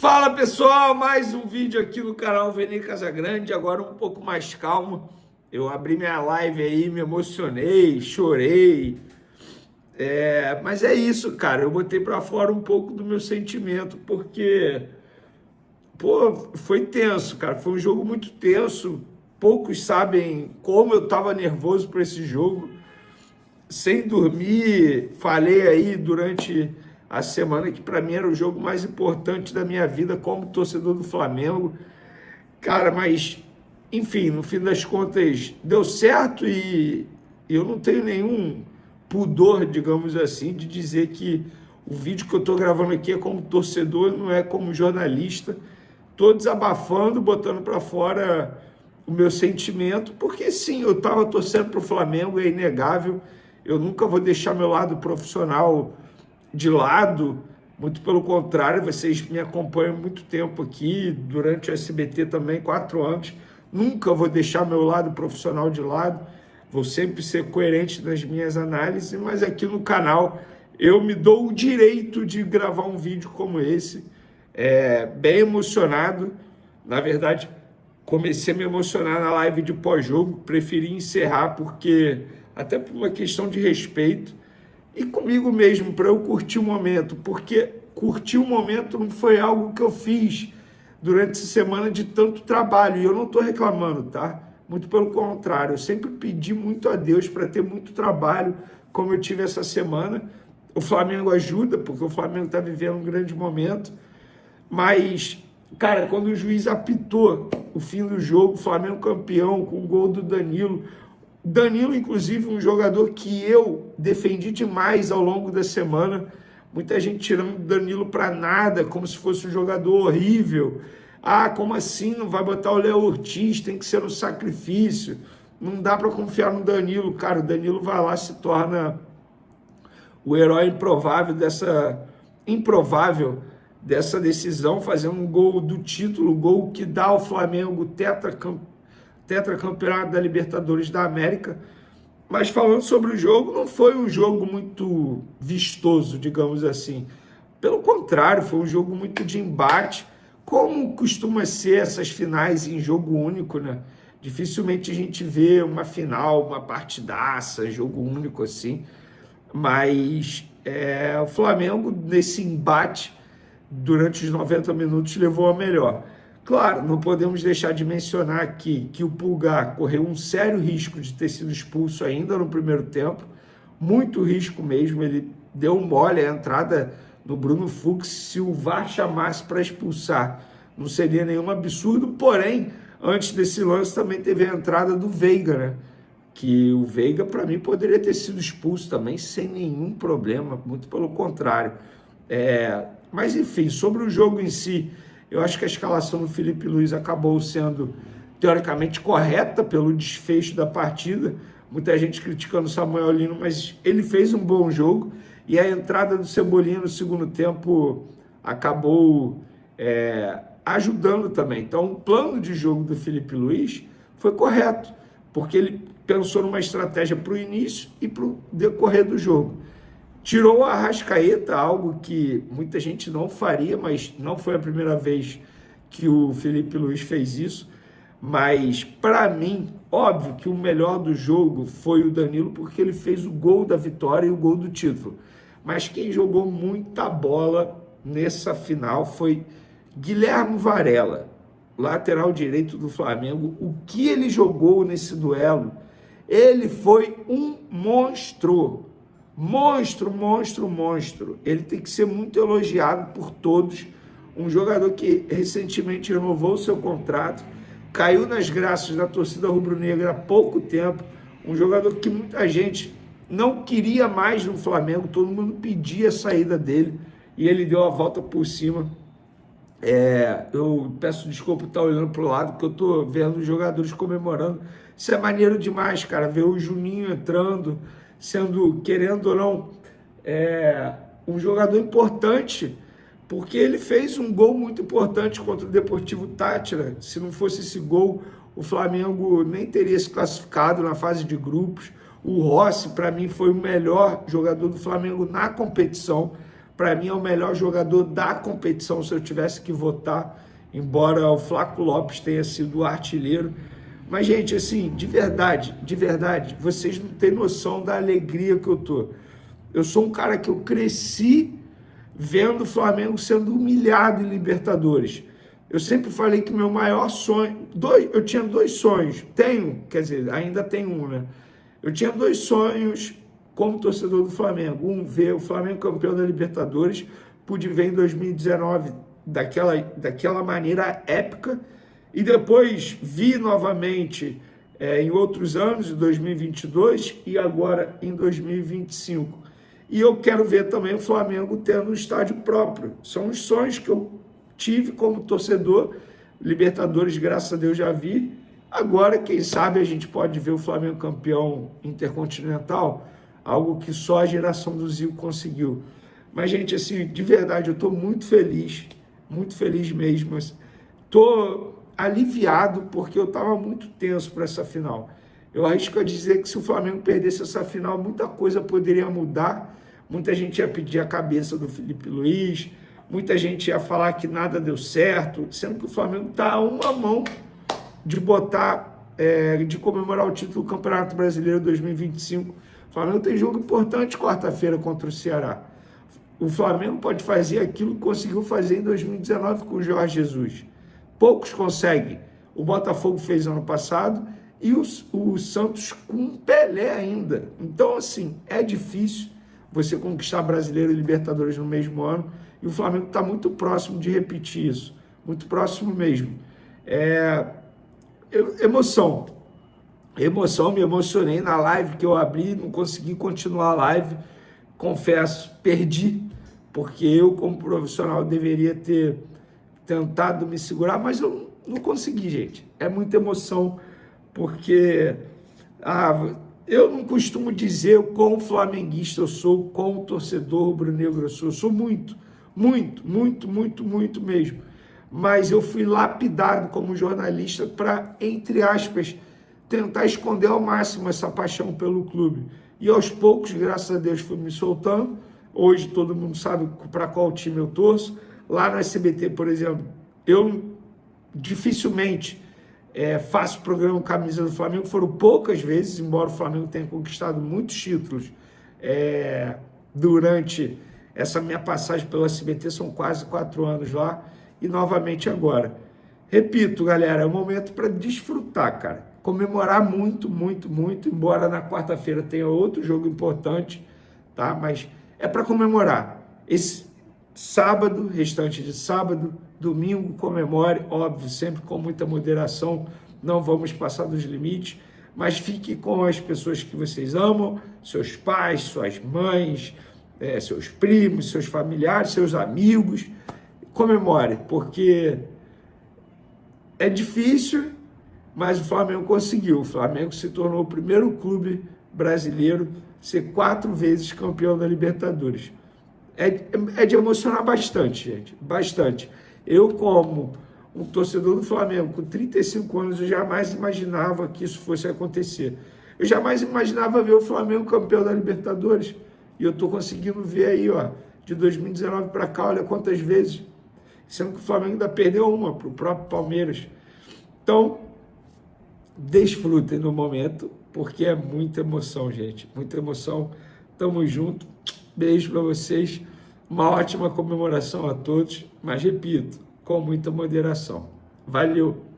Fala pessoal, mais um vídeo aqui no canal Vene Casagrande, agora um pouco mais calmo. Eu abri minha live aí, me emocionei, chorei. Mas é isso, cara, eu botei pra fora um pouco do meu sentimento, porque, foi tenso, cara, foi um jogo muito tenso. Poucos sabem como eu tava nervoso para esse jogo. Sem dormir, falei aí durante a semana que para mim era o jogo mais importante da minha vida como torcedor do Flamengo. Cara, mas enfim, no fim das contas deu certo e eu não tenho nenhum pudor, digamos assim, de dizer que o vídeo que eu estou gravando aqui é como torcedor, não é como jornalista. Estou desabafando, botando para fora o meu sentimento, porque sim, eu estava torcendo para o Flamengo, é inegável. Eu nunca vou deixar meu lado profissional de lado, muito pelo contrário, vocês me acompanham há muito tempo aqui, durante o SBT também, 4 anos. Nunca vou deixar meu lado profissional de lado, vou sempre ser coerente nas minhas análises, mas aqui no canal eu me dou o direito de gravar um vídeo como esse, bem emocionado. Na verdade, comecei a me emocionar na live de pós-jogo, preferi encerrar porque, até por uma questão de respeito, e comigo mesmo, para eu curtir o momento, porque curtir o momento não foi algo que eu fiz durante essa semana de tanto trabalho, e eu não estou reclamando, tá? Muito pelo contrário, eu sempre pedi muito a Deus para ter muito trabalho, como eu tive essa semana. O Flamengo ajuda, porque o Flamengo está vivendo um grande momento, mas, cara, quando o juiz apitou o fim do jogo, o Flamengo campeão, com o gol do Danilo, inclusive, um jogador que eu defendi demais ao longo da semana, muita gente tirando o Danilo para nada, como se fosse um jogador horrível. Ah, como assim não vai botar o Léo Ortiz, tem que ser um sacrifício, não dá para confiar no Danilo. Cara, o Danilo vai lá, se torna o herói improvável dessa decisão, fazendo um gol do título, gol que dá ao Flamengo tetracampeonato da Libertadores da América. Mas falando sobre o jogo, não foi um jogo muito vistoso, digamos assim. Pelo contrário, foi um jogo muito de embate, como costuma ser essas finais em jogo único, né? Dificilmente a gente vê uma final, uma partidaça, jogo único assim. Mas o Flamengo, nesse embate, durante os 90 minutos, levou a melhor. Claro, não podemos deixar de mencionar aqui que o Pulgar correu um sério risco de ter sido expulso ainda no primeiro tempo, muito risco mesmo. Ele deu um mole, a entrada no Bruno Fux, se o VAR chamasse para expulsar, não seria nenhum absurdo. Porém, antes desse lance também teve a entrada do Veiga, né? Que o Veiga, para mim, poderia ter sido expulso também sem nenhum problema, muito pelo contrário. Mas enfim, sobre o jogo em si, eu acho que a escalação do Felipe Luiz acabou sendo teoricamente correta pelo desfecho da partida. Muita gente criticando o Samuel Lino, mas ele fez um bom jogo. E a entrada do Cebolinha no segundo tempo acabou ajudando também. Então, o plano de jogo do Felipe Luiz foi correto, porque ele pensou numa estratégia para o início e para o decorrer do jogo. Tirou a Arrascaeta, algo que muita gente não faria, mas não foi a primeira vez que o Felipe Luiz fez isso. Mas, para mim, óbvio que o melhor do jogo foi o Danilo, porque ele fez o gol da vitória e o gol do título. Mas quem jogou muita bola nessa final foi Guilherme Varela, lateral direito do Flamengo. O que ele jogou nesse duelo, ele foi um monstro. Monstro. Ele tem que ser muito elogiado por todos. Um jogador que recentemente renovou o seu contrato, caiu nas graças da torcida rubro-negra há pouco tempo. Um jogador que muita gente não queria mais no Flamengo, todo mundo pedia a saída dele e ele deu a volta por cima. Eu peço desculpa por estar olhando para o lado, porque eu estou vendo os jogadores comemorando. Isso é maneiro demais, cara, ver o Juninho entrando, sendo, querendo ou não, um jogador importante, porque ele fez um gol muito importante contra o Deportivo Táchira. Se não fosse esse gol, o Flamengo nem teria se classificado na fase de grupos. O Rossi, para mim, foi o melhor jogador do Flamengo na competição. para mim é o melhor jogador da competição, se eu tivesse que votar, embora o Flaco Lopes tenha sido o artilheiro. Mas, gente, assim, de verdade, vocês não têm noção da alegria que eu tô. Eu sou um cara que eu cresci vendo o Flamengo sendo humilhado em Libertadores. Eu sempre falei que meu maior sonho... eu tinha 2 sonhos. Quer dizer, ainda tenho um, né? Eu tinha 2 sonhos como torcedor do Flamengo. Um, ver o Flamengo campeão da Libertadores. Pude ver em 2019 daquela maneira épica. E depois vi novamente em outros anos, em 2022 e agora em 2025. E eu quero ver também o Flamengo tendo um estádio próprio. São os sonhos que eu tive como torcedor. Libertadores, graças a Deus, já vi. Agora, quem sabe, a gente pode ver o Flamengo campeão intercontinental, algo que só a geração do Zico conseguiu. Mas, gente, assim, de verdade, eu estou muito feliz mesmo. Estou aliviado porque eu estava muito tenso para essa final. Eu arrisco a dizer que se o Flamengo perdesse essa final, muita coisa poderia mudar. Muita gente ia pedir a cabeça do Felipe Luiz, muita gente ia falar que nada deu certo, sendo que o Flamengo está a uma mão de de comemorar o título do Campeonato Brasileiro 2025. O Flamengo tem jogo importante quarta-feira contra o Ceará. O Flamengo pode fazer aquilo que conseguiu fazer em 2019 com o Jorge Jesus. Poucos conseguem. O Botafogo fez ano passado e o Santos com o Pelé ainda. Então, assim, é difícil você conquistar Brasileiro e Libertadores no mesmo ano, e o Flamengo está muito próximo de repetir isso, muito próximo mesmo. Emoção, me emocionei na live que eu abri, não consegui continuar a live, confesso, perdi, porque eu como profissional deveria ter tentado me segurar, mas eu não consegui, gente. É muita emoção, porque eu não costumo dizer o quão flamenguista eu sou, quão torcedor rubro-negro eu sou. Eu sou muito mesmo. Mas eu fui lapidado como jornalista para, entre aspas, tentar esconder ao máximo essa paixão pelo clube. E aos poucos, graças a Deus, fui me soltando. Hoje todo mundo sabe para qual time eu torço. Lá no SBT, por exemplo, eu dificilmente faço programa Camisa do Flamengo. Foram poucas vezes, embora o Flamengo tenha conquistado muitos títulos durante essa minha passagem pelo SBT, são quase 4 anos lá, e novamente agora. Repito, galera, é um momento para desfrutar, cara. Comemorar muito, embora na quarta-feira tenha outro jogo importante, tá? Mas é para comemorar. Esse sábado, restante de sábado, domingo, comemore, óbvio, sempre com muita moderação, não vamos passar dos limites, mas fique com as pessoas que vocês amam, seus pais, suas mães, seus primos, seus familiares, seus amigos. Comemore, porque é difícil, mas o Flamengo conseguiu. O Flamengo se tornou o primeiro clube brasileiro a ser 4 vezes campeão da Libertadores. É de emocionar bastante, gente, bastante. Eu, como um torcedor do Flamengo, com 35 anos, eu jamais imaginava que isso fosse acontecer. Eu jamais imaginava ver o Flamengo campeão da Libertadores. E eu estou conseguindo ver aí, ó, de 2019 para cá, olha quantas vezes. Sendo que o Flamengo ainda perdeu uma para o próprio Palmeiras. Então, desfrutem no momento, porque é muita emoção, gente. Muita emoção. Tamo junto. Beijo para vocês. Uma ótima comemoração a todos. Mas, repito, com muita moderação. Valeu!